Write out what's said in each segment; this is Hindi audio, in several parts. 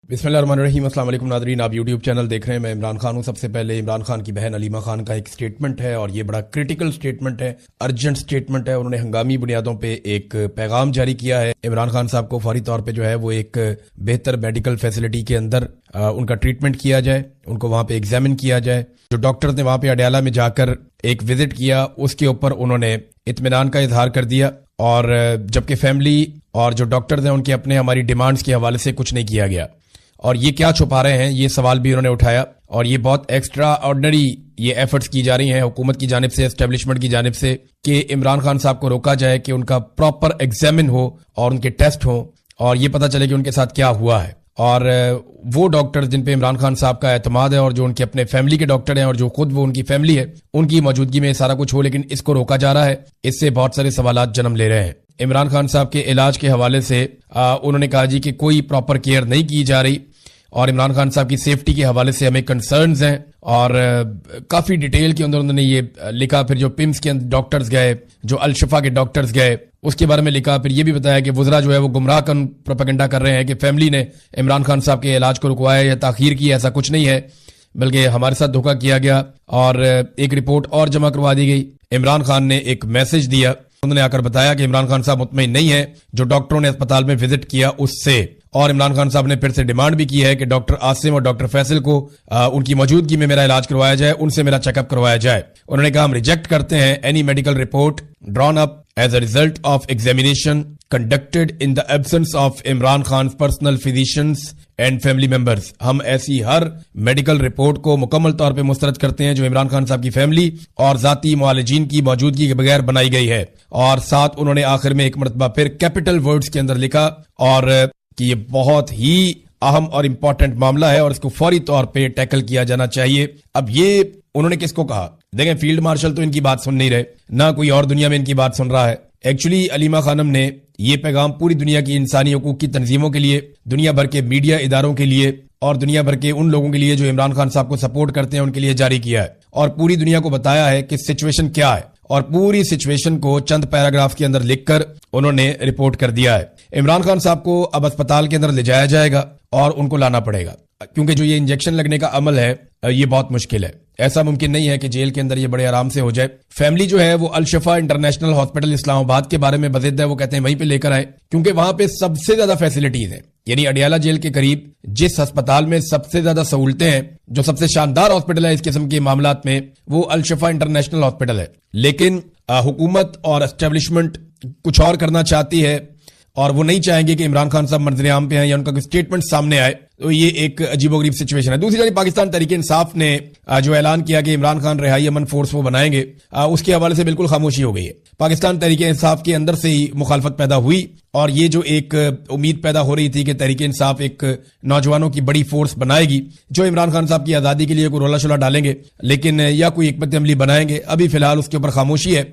बिस्मिल्लाहिर्रहमानिर्रहीम। अस्सलाम वालेकुम नाज़रीन, आप यूट्यूब चैनल देख रहे हैं। मैं इमरान खान हूं। सबसे पहले इमरान खान की बहन अलीमा खान का एक स्टेटमेंट है और ये बड़ा क्रिटिकल स्टेटमेंट है, अर्जेंट स्टेटमेंट है। उन्होंने हंगामी बुनियादों पे एक पैगाम जारी किया है। इमरान खान साहब को फौरी तौर पे जो है वो एक बेहतर मेडिकल फैसिलिटी के अंदर उनका ट्रीटमेंट किया जाए, उनको वहां पे एग्जामिन किया जाए। जो डॉक्टर ने वहां पे अडयाला में जाकर एक विजिट किया उसके ऊपर उन्होंने इत्मीनान का इजहार कर दिया, और जबकि फैमिली और जो डॉक्टर हैं उनके अपने हमारी डिमांड्स के हवाले से कुछ नहीं किया गया। और ये क्या छुपा रहे हैं, ये सवाल भी उन्होंने उठाया। और ये बहुत एक्स्ट्रा ऑर्डिनरी ये एफर्ट्स की जा रही हैं हुकूमत की जानिब से, एस्टेब्लिशमेंट की जानिब से, कि इमरान खान साहब को रोका जाए, कि उनका प्रॉपर एग्जामिन हो और उनके टेस्ट हो और ये पता चले कि उनके साथ क्या हुआ है। और वो डॉक्टर जिन पे इमरान खान साहब का एतमाद है और जो उनके अपने फैमिली के डॉक्टर हैं और जो खुद वो उनकी फैमिली है, उनकी मौजूदगी में सारा कुछ हो, लेकिन इसको रोका जा रहा है। इससे बहुत सारे सवालात जन्म ले रहे हैं। इमरान खान साहब के इलाज के हवाले से उन्होंने कहा जी कि कोई प्रॉपर केयर नहीं की जा रही, और इमरान खान साहब की सेफ्टी के हवाले से हमें कंसर्न्स हैं। और काफी डिटेल के अंदर उन्होंने ये लिखा। फिर जो पिम्स के डॉक्टर्स गए, जो अल शिफा के डॉक्टर्स गए, उसके बारे में लिखा। फिर ये भी बताया कि वुज़रा जो है वो गुमराह प्रोपेगेंडा कर रहे हैं कि फैमिली ने इमरान खान साहब के इलाज को रुकवाया या ताखीर की। ऐसा कुछ नहीं है, बल्कि हमारे साथ धोखा किया गया। और एक रिपोर्ट और जमा करवा दी गई। इमरान खान ने एक मैसेज दिया, उन्होंने आकर बताया कि इमरान खान साहब मुतमईन नहीं है जो डॉक्टरों ने अस्पताल में विजिट किया उससे। और इमरान खान साहब ने फिर से डिमांड भी की है कि डॉक्टर आसिम और डॉक्टर फैसल को उनकी मौजूदगी में मेरा इलाज करवाया जाए, उनसे मेरा चेकअप करवाया जाए। उन्होंने कहा हम रिजेक्ट करते हैं any medical report drawn up as a result of examination conducted in the absence of Imran Khan personal physicians and family members. हम ऐसी हर मेडिकल रिपोर्ट को मुकम्मल तौर पे मुस्तरद करते हैं जो इमरान खान साहब की फैमिली और जाती मुआलिजीन की मौजूदगी के बगैर बनाई गई है। और साथ उन्होंने आखिर में एक मरतबा फिर कैपिटल वर्ड्स के अंदर लिखा और कि ये बहुत ही अहम और इंपॉर्टेंट मामला है और इसको फौरी तौर पे टैकल किया जाना चाहिए। अब ये उन्होंने किसको कहा? देखें, फील्ड मार्शल तो इनकी बात सुन नहीं रहे, ना कोई और दुनिया में इनकी बात सुन रहा है। एक्चुअली अलीमा खानम ने ये पैगाम पूरी दुनिया की इंसानी हकूक की तंजीमों के लिए, दुनिया भर के मीडिया इदारों के लिए और दुनिया भर के उन लोगों के लिए जो इमरान खान साहब को सपोर्ट करते हैं उनके लिए जारी किया है। और पूरी दुनिया को बताया है कि सिचुएशन क्या है, और पूरी सिचुएशन को चंद पैराग्राफ के अंदर लिखकर उन्होंने रिपोर्ट कर दिया है। इमरान खान साहब को अब अस्पताल के अंदर ले जाया जाएगा और उनको लाना पड़ेगा, क्योंकि जो ये इंजेक्शन लगने का अमल है ये बहुत मुश्किल है। ऐसा मुमकिन नहीं है कि जेल के अंदर ये बड़े आराम से हो जाए। फैमिली जो है वो अल शिफा इंटरनेशनल हॉस्पिटल इस्लामाबाद के बारे में बज़िद है, वो कहते हैं वहीं पे लेकर आए, क्योंकि वहां पे सबसे ज्यादा फैसिलिटीज हैं। यानी अडयाला जेल के करीब जिस अस्पताल में सबसे ज्यादा सहूलतें हैं, जो सबसे शानदार हॉस्पिटल है इस किस्म के मामलात में, वो अल शिफा इंटरनेशनल हॉस्पिटल है। लेकिन हुकूमत और एस्टेब्लिशमेंट कुछ और करना चाहती है और वो नहीं चाहेंगे कि इमरान खान साहब मंजर-ए-आम पे हैं या उनका कोई स्टेटमेंट सामने आए। तो ये एक अजीबोगरीब सिचुएशन है। दूसरी तरफ पाकिस्तान तहरीक इंसाफ ने जो ऐलान किया कि इमरान खान रिहाई अमन फोर्स वो बनाएंगे, उसके हवाले से बिल्कुल खामोशी हो गई है। पाकिस्तान तहरीक इंसाफ के अंदर से ही मुखालफत पैदा हुई और ये जो एक उम्मीद पैदा हो रही थी कि तहरीक इंसाफ एक नौजवानों की बड़ी फोर्स बनाएगी जो इमरान खान साहब की आजादी के लिए कोई रोला शोला डालेंगे, लेकिन या कोई हिकमत अमली बनाएंगे, अभी फिलहाल उसके ऊपर खामोशी है।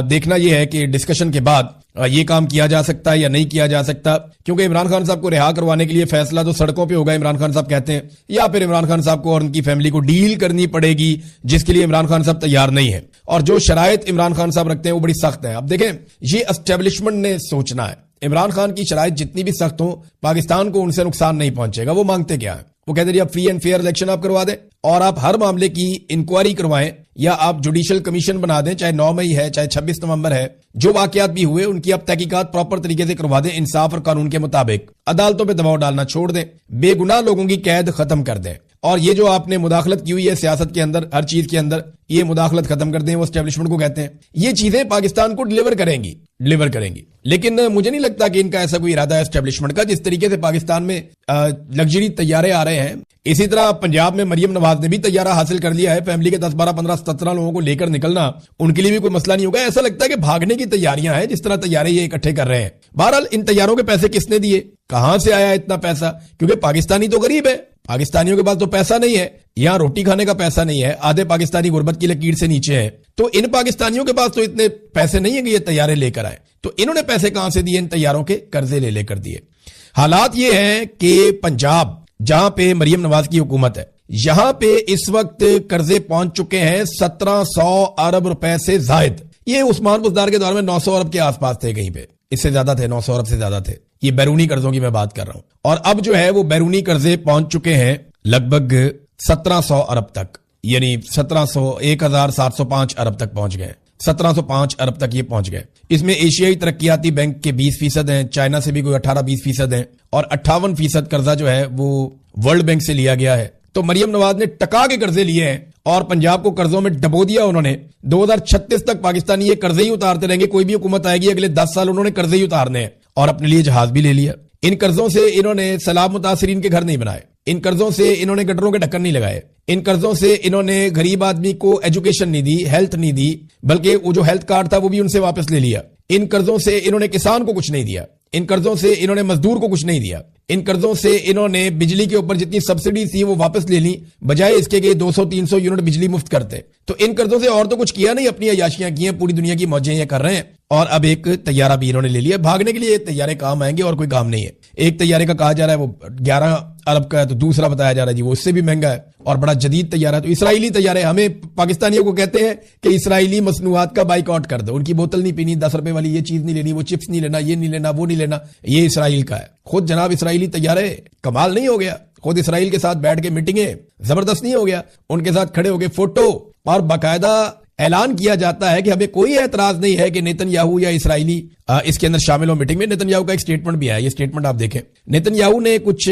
देखना यह है कि डिस्कशन के बाद ये काम किया जा सकता है या नहीं किया जा सकता, क्योंकि इमरान खान साहब को रिहा करवाने के लिए फैसला तो सड़कों पे होगा, इमरान खान साहब कहते हैं, या फिर इमरान खान साहब को और उनकी फैमिली को डील करनी पड़ेगी, जिसके लिए इमरान खान साहब तैयार नहीं है। और जो शराइत इमरान खान साहब रखते हैं वो बड़ी सख्त है। अब देखें, ये एस्टेब्लिशमेंट ने सोचना है, इमरान खान की शराइत जितनी भी सख्त हो, पाकिस्तान को उनसे नुकसान नहीं पहुंचेगा। वो मांगते क्या है? वो कहते हैं आप फ्री एंड फेयर इलेक्शन आप करवा दें और आप हर मामले की इंक्वायरी करवाएं, या आप जुडिशियल कमीशन बना दें, चाहे 9 मई है चाहे 26 नवंबर है, जो वाकयात भी हुए उनकी आप तहकीकात प्रॉपर तरीके से करवा दें, इंसाफ और कानून के मुताबिक। अदालतों पे दबाव डालना छोड़ दें, बेगुनाह लोगों की कैद खत्म कर दें। और ये जो आपने मुदाखलत की हुई है सियासत के अंदर, हर चीज के अंदर, ये मुदाखलत खत्म कर दें, वो एस्टेब्लिशमेंट को कहते हैं। ये चीजें पाकिस्तान को डिलीवर करेंगी। लेकिन मुझे नहीं लगता कि इनका ऐसा कोई इरादा है एस्टेब्लिशमेंट का। जिस तरीके से पाकिस्तान में लग्जरी तैयारे आ रहे हैं, इसी तरह पंजाब में मरियम नवाज ने भी तैयारा हासिल कर लिया है। फैमिली के 10, 12, 15, 17 लोगों को लेकर निकलना उनके लिए भी कोई मसला नहीं होगा। ऐसा लगता है कि भागने की तैयारियां हैं, जिस तरह तैयारे ये इकट्ठे कर रहे हैं। बहरहाल इन तैयारों के पैसे किसने दिए, कहां से आया इतना पैसा? क्योंकि पाकिस्तानी तो गरीब है, पाकिस्तानियों के पास तो पैसा नहीं है, यहां रोटी खाने का पैसा नहीं है, आधे पाकिस्तानी गुर्बत की लकीर से नीचे है। तो इन पाकिस्तानियों के पास तो इतने पैसे नहीं है कि ये तैयारे लेकर आए। तो इन्होंने पैसे कहां से दिए? इन तैयारों के कर्जे ले लेकर दिए। हालात ये हैं कि पंजाब, जहां पे मरियम नवाज की हुकूमत है, यहां पे इस वक्त कर्जे पहुंच चुके हैं 1700 अरब रुपए से जायद। ये उस्मान बुज़दार के दौर में 900 अरब के आसपास थे, कहीं पे इससे ज्यादा थे, 900 अरब से ज्यादा थे। ये बैरूनी कर्जों की मैं बात कर रहा हूं। और अब जो है वो बैरूनी कर्जे पहुंच चुके हैं लगभग 1700 अरब तक, यानी 1705 अरब तक पहुंच गए। 1705 अरब तक ये पहुंच गए। इसमें एशियाई तरक्कियाती बैंक के 20% हैं, चाइना से भी कोई 18-20% हैं, और 58% कर्जा जो है वो वर्ल्ड बैंक से लिया गया है। तो मरियम नवाज ने टका के कर्जे लिए हैं और पंजाब को कर्जों में डबो दिया उन्होंने। 2036 तक पाकिस्तानी ये कर्जे ही उतारते रहेंगे। कोई भी हुकूमत आएगी अगले 10 साल उन्होंने कर्जे ही उतारने हैं, और अपने लिए जहाज भी ले लिया। इन कर्जों से इन्होंने सैलाब मुतासरीन के घर नहीं बनाए, इन कर्जों से इन्होंने गटरों के ढक्कन नहीं लगाए, इन कर्जों से इन्होंने गरीब आदमी को एजुकेशन नहीं दी, हेल्थ नहीं दी, बल्कि वो जो हेल्थ कार्ड था वो भी उनसे वापस ले लिया। इन कर्जों से इन्होंने किसान को कुछ नहीं दिया, इन कर्जों से इन्होंने मजदूर को कुछ नहीं दिया, इन कर्जों से इन्होंने बिजली के ऊपर जितनी सब्सिडी थी वो वापस ले ली, बजाय इसके कि 200-300 यूनिट बिजली मुफ्त करते। तो इन कर्जों से और तो कुछ किया नहीं, अपनी अयाशियां की हैं, पूरी दुनिया की मौजें ये कर रहे हैं। और अब एक तैयारा भी इन्होंने ले लिया। भागने के लिए तैयारे काम आएंगे और कोई काम नहीं है। एक तैयारे का कहा जा रहा है वो 11 अरब का है, तो दूसरा बताया जा रहा है जी वो उससे भी महंगा है और बड़ा जदीद तैयारा है। तो इसराइली तैयारे, हमें पाकिस्तानियों को कहते हैं कि इसराइली मसनूआत का बाइकआउट कर दो, उनकी बोतल नहीं पीनी, 10 रुपए वाली ये चीज नहीं लेनी, वो चिप्स नहीं लेना, ये नहीं लेना, वो नहीं लेना, ये इसराइल का है। खुद जनाब इसराइली तैयारे, कमाल नहीं हो गया? खुद इसराइल के साथ बैठ के मीटिंगें, जबरदस्त नहीं हो गया? उनके साथ खड़े होके फोटो, और बाकायदा ऐलान किया जाता है कि हमें कोई एतराज नहीं है कि नेतन्याहू या इसराइली इसके अंदर शामिल हो मीटिंग में। नेतन्याहू का एक स्टेटमेंट भी आया, ये स्टेटमेंट आप देखें। नेतन्याहू ने कुछ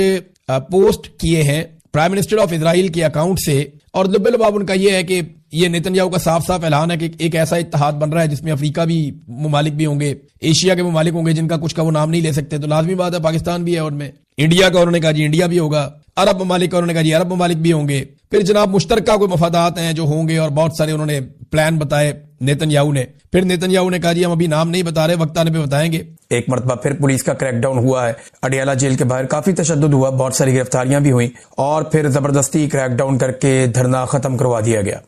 पोस्ट किए हैं प्राइम मिनिस्टर ऑफ इजराइल के अकाउंट से, और लुब्बे-लुबाब उनका यह है कि ये नेतन्याहू का साफ साफ ऐलान है कि एक ऐसा इत्तेहाद बन रहा है जिसमें अफ्रीका भी मुमालिक भी होंगे, एशिया के मुमालिक होंगे जिनका कुछ का वो नाम नहीं ले सकते। तो लाजमी बात है पाकिस्तान भी है उनमें, इंडिया का उन्होंने कहा जी इंडिया भी होगा, अरब ममालिक का उन्होंने कहा जी अरब ममालिक भी होंगे। फिर जनाब मुश्तरका कोई मफादात हैं जो होंगे, और बहुत सारे उन्होंने प्लान बताए नेतन्याहू ने। फिर नेतन्याहू ने कहा जी हम अभी नाम नहीं बता रहे, वक्त आने पे बताएंगे। एक मरतबा फिर पुलिस का क्रैकडाउन हुआ है, अडियाला जेल के बाहर काफी तशद्दुद हुआ, बहुत सारी गिरफ्तारियां भी हुई, और फिर जबरदस्ती क्रैकडाउन करके धरना खत्म करवा दिया गया।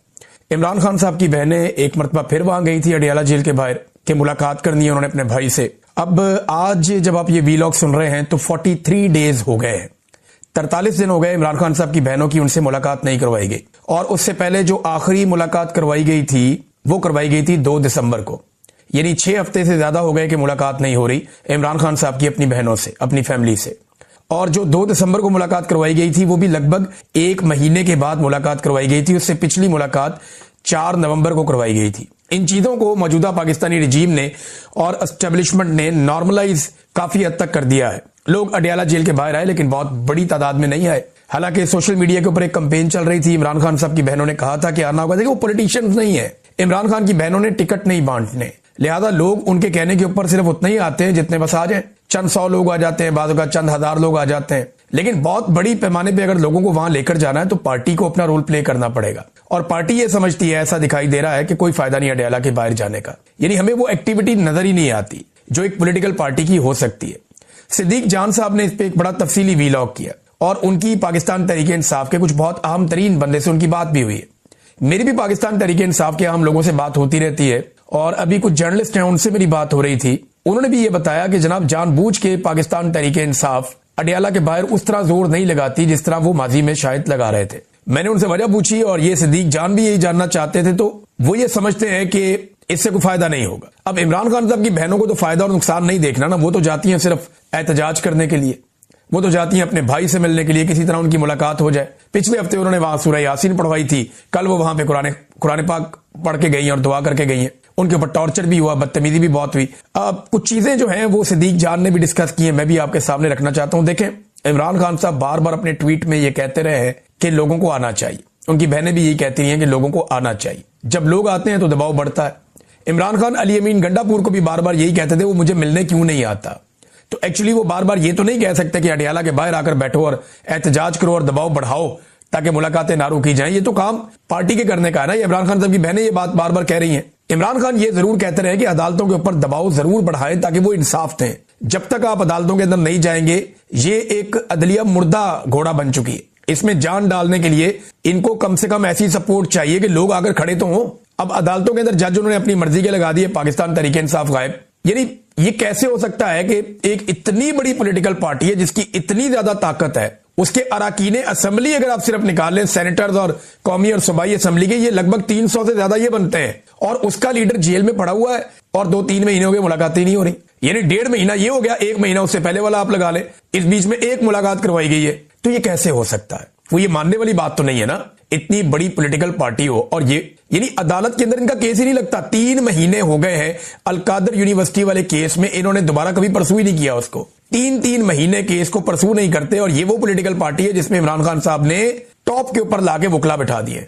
इमरान खान साहब की बहनें एक मरतबा फिर वहां गई थी अडियाला जेल के बाहर कि मुलाकात करनी है उन्होंने अपने भाई से। अब आज जब आप ये वीलॉग सुन रहे हैं तो 43 डेज हो गए हैं, 43 दिन हो गए इमरान खान साहब की बहनों की उनसे मुलाकात नहीं करवाई गई। और उससे पहले जो आखिरी मुलाकात करवाई गई थी वो करवाई गई थी 2 दिसंबर को, यानी 6 हफ्ते से ज्यादा हो गए कि मुलाकात नहीं हो रही इमरान खान साहब की अपनी बहनों से, अपनी फैमिली से। और जो 2 दिसंबर को मुलाकात करवाई गई थी वो भी लगभग 1 महीने के बाद मुलाकात करवाई गई थी। उससे पिछली मुलाकात 4 नवंबर को करवाई गई थी। इन चीजों को मौजूदा पाकिस्तानी रिजीम ने और एस्टेब्लिशमेंट ने नॉर्मलाइज काफी हद तक कर दिया है। लोग अडियाला जेल के बाहर आए लेकिन बहुत बड़ी तादाद में नहीं आए। हालांकि सोशल मीडिया के ऊपर एक कैंपेन चल रही थी, इमरान खान साहब की बहनों ने कहा था कि आना होगा। देखिए वो पॉलिटिशियंस नहीं है, इमरान खान की बहनों ने टिकट नहीं बांटने, लिहाजा लोग उनके कहने के ऊपर सिर्फ उतना ही आते हैं जितने बस आ जाए। चंद 100 लोग आ जाते हैं, बाज़ का चंद हजार लोग आ जाते हैं, लेकिन बहुत बड़ी पैमाने पे अगर लोगों को वहां लेकर जाना है तो पार्टी को अपना रोल प्ले करना पड़ेगा। और पार्टी ये समझती है, ऐसा दिखाई दे रहा है कि कोई फायदा नहीं अडियाला के बाहर जाने का, यानी हमें वो एक्टिविटी नजर ही नहीं आती जो एक पॉलिटिकल पार्टी की हो सकती है। सिद्दीक जान साहब ने इस पे एक बड़ा तफसीली वीलॉग किया और उनकी पाकिस्तान तहरीक इंसाफ के कुछ बहुत अहम तरीन बंदे से उनकी बात भी हुई है। मेरी भी पाकिस्तान तहरीक इंसाफ के अहम लोगों से बात होती रहती है, और अभी कुछ जर्नलिस्ट हैं उनसे मेरी बात हो रही थी। उन्होंने भी ये बताया कि जनाब जानबूझ के पाकिस्तान तहरीक इंसाफ अडियाला के बाहर उस तरह जोर नहीं लगाती जिस तरह वो माजी में शायद लगा रहे थे। मैंने उनसे वजह पूछी और ये सिद्दीक जान भी यही जानना चाहते थे। तो वो ये समझते हैं कि इससे कोई फायदा नहीं होगा। अब इमरान खान साहब की बहनों को तो फायदा और नुकसान नहीं देखना ना, वो तो जाती हैं सिर्फ एहतजाज करने के लिए, वो तो जाती हैं अपने भाई से मिलने के लिए, किसी तरह उनकी मुलाकात हो जाए। पिछले हफ्ते उन्होंने वहां सूरह यासीन पढ़वाई थी, कल वो वहां पे कुरान पाक पढ़ के गई हैं और दुआ करके गई हैं। उनके ऊपर टॉर्चर भी हुआ, बदतमीजी भी बहुत हुई। अब कुछ चीजें जो हैं वो सिद्दीक जान ने भी डिस्कस की हैं, मैं भी आपके सामने रखना चाहता हूं। देखें, इमरान खान साहब बार बार अपने ट्वीट में ये कहते रहे हैं कि लोगों को आना चाहिए, उनकी बहनें भी यही कहती रही हैं कि लोगों को आना चाहिए। जब लोग आते हैं तो दबाव बढ़ता है। इमरान खान अली अमीन गंडापुर को भी बार बार यही कहते थे वो मुझे मिलने क्यों नहीं आता। तो एक्चुअली वो बार बार ये तो नहीं कह सकते कि अडियाला के बाहर आकर बैठो और एहतजाज करो और दबाव बढ़ाओ ताकि मुलाकातें ना रोकी जाएं। ये तो काम पार्टी के करने का है ना। ये इमरान खान साहब की बहनें ये बात बार बार कह रही हैं। इमरान खान ये जरूर कहते रहे कि अदालतों के ऊपर दबाव जरूर बढ़ाएं ताकि वो इंसाफ दें। जब तक आप अदालतों के अंदर नहीं जाएंगे, ये एक अदलिया मुर्दा घोड़ा बन चुकी है। इसमें जान डालने के लिए इनको कम से कम ऐसी सपोर्ट चाहिए कि लोग आकर खड़े तो हों। अब अदालतों के अंदर जज उन्होंने अपनी मर्जी के लगा दिए, पाकिस्तान तहरीक इंसाफ गायब। यानी ये कैसे हो सकता है कि एक इतनी बड़ी पॉलिटिकल पार्टी है जिसकी इतनी ज्यादा ताकत है, उसके अराकीने असेंबली अगर आप सिर्फ निकाल लें, सेनेटर्स और कौमी और सूबाई असेंबली के, ये लगभग 300 से ज्यादा ये बनते हैं, और उसका लीडर जेल में पड़ा हुआ है और 2-3 महीने हो गए मुलाकातें नहीं हो रही। यानी 1.5 महीना ये हो गया, 1 महीना उससे पहले वाला आप लगा ले, इस बीच में एक मुलाकात करवाई गई है। तो ये कैसे हो सकता है? वो ये मानने वाली बात तो नहीं है ना, इतनी बड़ी पॉलिटिकल पार्टी हो और ये यानी अदालत के अंदर इनका केस ही नहीं लगता। 3 महीने हो गए हैं अलकादर यूनिवर्सिटी वाले केस में, इन्होंने दोबारा कभी परसू ही नहीं किया उसको। 3 महीने केस को परसू नहीं करते, और ये वो पॉलिटिकल पार्टी है जिसमें इमरान खान साहब ने टॉप के ऊपर लाके वकला बिठा दिए।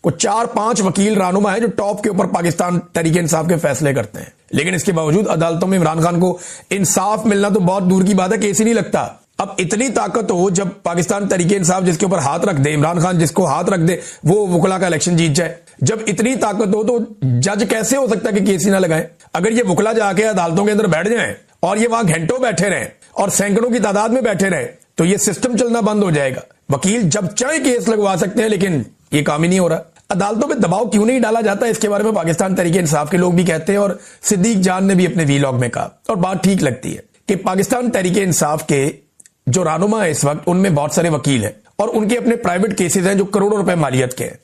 को 4-5 वकील रानुमा है जो टॉप के ऊपर पाकिस्तान तहरीक इंसाफ के फैसले करते हैं, लेकिन इसके बावजूद अदालतों में इमरान खान को इंसाफ मिलना तो बहुत दूर की बात है, केस ही नहीं लगता। अब इतनी ताकत हो जब पाकिस्तान तहरीक इंसाफ जिसके ऊपर हाथ रख दे, इमरान खान जिसको हाथ रख दे वो वकला का इलेक्शन जीत जाए। जब इतनी ताकत हो तो जज कैसे हो सकता है कि केस ही ना लगाए? अगर ये वकला जाके अदालतों के अंदर बैठ जाए और ये वहां घंटों बैठे रहे और सैकड़ों की तादाद में बैठे रहे तो ये सिस्टम चलना बंद हो जाएगा। वकील जब चाहे केस लगवा सकते हैं, लेकिन ये काम ही नहीं हो रहा। अदालतों में दबाव क्यों नहीं डाला जाता, इसके बारे में पाकिस्तान तहरीक इंसाफ के लोग भी कहते हैं, और सिद्दीक जान ने भी अपने वीलॉग में कहा, और बात ठीक लगती है कि पाकिस्तान तहरीक इंसाफ के जो रानुमा है इस वक्त, उनमें बहुत सारे वकील हैं और उनके अपने प्राइवेट केसेस हैं जो करोड़ों रुपए मालियत के हैं,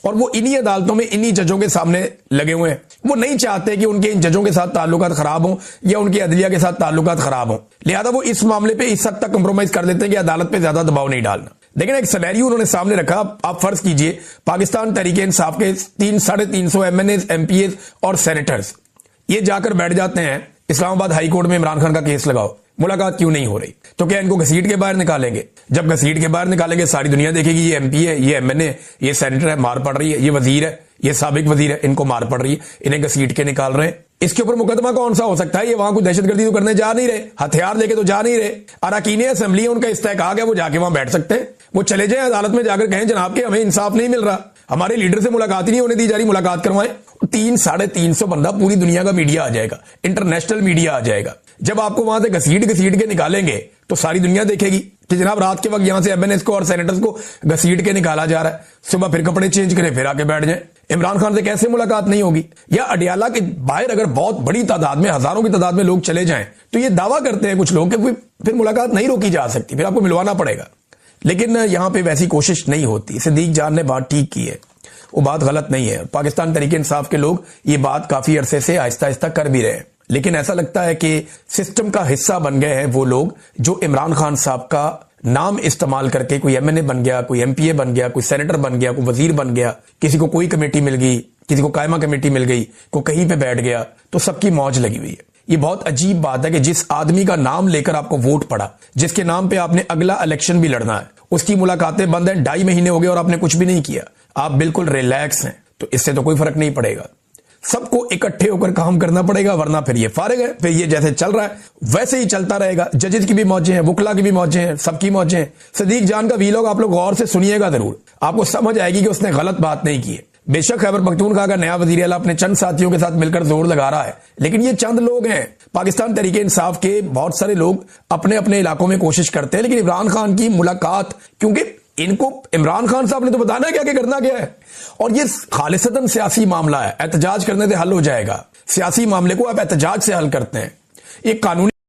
और वो इन्हीं अदालतों में इन्हीं जजों के सामने लगे हुए हैं। वो नहीं चाहते कि उनके इन जजों के साथ ताल्लुकात खराब हों या उनके अदलिया के साथ ताल्लुकात खराब हों, लिहाजा वो इस मामले पे इस हद तक कंप्रोमाइज कर देते हैं कि अदालत पे ज्यादा दबाव नहीं डालना। लेकिन एक सिनेरियो उन्होंने सामने रखा। आप फर्ज कीजिए पाकिस्तान तहरीक इंसाफ के 300-350 MNAs, MPAs और सेनेटर्स ये जाकर बैठ जाते हैं इस्लामाबाद हाई कोर्ट में, इमरान खान का केस लगाओ, मुलाकात क्यों नहीं हो रही? तो क्या इनको घसीट के बाहर निकालेंगे? जब घसीट के बाहर निकालेंगे सारी दुनिया देखेगी ये MP है, ये MNA, ये सेनेटर है, मार पड़ रही है, ये वजीर है, ये साबिक वजीर है, इनको मार पड़ रही है, इन्हें घसीट के निकाल रहे हैं। इसके ऊपर मुकदमा कौन सा हो सकता है? ये वहां कोई दहशतगर्दी तो करने जा नहीं रहे, हथियार लेके तो जा नहीं रहे। अरकान असेंबली है, उनका इस्तेहकाक है, वो जाके वहां बैठ सकते हैं। वो चले जाए अदालत में जाकर कहें जनाब के हमें इंसाफ नहीं मिल रहा, हमारे लीडर से मुलाकात ही नहीं होने दी जा रही, मुलाकात करवाएं। 300-350 बंदा, पूरी दुनिया का मीडिया आ जाएगा, इंटरनेशनल मीडिया आ जाएगा। जब आपको वहां से घसीट के निकालेंगे तो सारी दुनिया देखेगी कि जनाब रात के वक्त यहां से MNAs को और सेनेटर्स को घसीट के निकाला जा रहा है, सुबह फिर कपड़े चेंज करें फिर आके बैठ जाए। इमरान खान से कैसे मुलाकात नहीं होगी? या अडियाला के बाहर अगर बहुत बड़ी तादाद में, हजारों की तादाद में लोग चले जाएं तो ये दावा करते हैं कुछ लोग कि फिर मुलाकात नहीं रोकी जा सकती, फिर आपको मिलवाना पड़ेगा। लेकिन यहां पर वैसी कोशिश नहीं होती। सिद्दीक जान ने बात ठीक की है, वो बात गलत नहीं है। पाकिस्तान तहरीक इंसाफ के लोग ये बात काफी अरसे से आहिस्ता आहिस्ता कर भी रहे हैं, लेकिन ऐसा लगता है कि सिस्टम का हिस्सा बन गए हैं वो लोग जो इमरान खान साहब का नाम इस्तेमाल करके कोई MNA बन गया, कोई MPA बन गया, कोई सेनेटर बन गया, कोई वजीर बन गया, किसी को कोई कमेटी मिल गई, किसी को कायमा कमेटी मिल गई, कोई कहीं पे बैठ गया, तो सबकी मौज लगी हुई है। ये बहुत अजीब बात है कि जिस आदमी का नाम लेकर आपको वोट पड़ा, जिसके नाम पे आपने अगला इलेक्शन भी लड़ना है, उसकी मुलाकातें बंद है, 2.5 महीने हो गए और आपने कुछ भी नहीं किया, आप बिल्कुल रिलैक्स हैं, तो इससे तो कोई फर्क नहीं पड़ेगा। सबको इकट्ठे होकर काम करना पड़ेगा, वरना फिर ये फारिग है, फिर ये जैसे चल रहा है वैसे ही चलता रहेगा। जजेस की भी मौजें हैं, वकला की भी मौजें हैं, सबकी मौजें हैं। सिद्दीक जान का वीलॉग आप लोग गौर से सुनिएगा जरूर, आपको समझ आएगी कि उसने गलत बात नहीं की है। बेशक खैबर पख्तूनख्वा का नया वजीर आला अपने चंद साथियों के साथ मिलकर जोर लगा रहा है, लेकिन ये चंद लोग हैं। पाकिस्तान तहरीक इंसाफ के बहुत सारे लोग अपने अपने इलाकों में कोशिश करते हैं, लेकिन इमरान खान की मुलाकात, क्योंकि इनको इमरान खान साहब ने तो बताना है क्या करना क्या है, और ये खालिसतन सियासी मामला है, एहतजाज करने से हल हो जाएगा। सियासी मामले को आप एहतजाज से हल करते हैं, एक कानूनी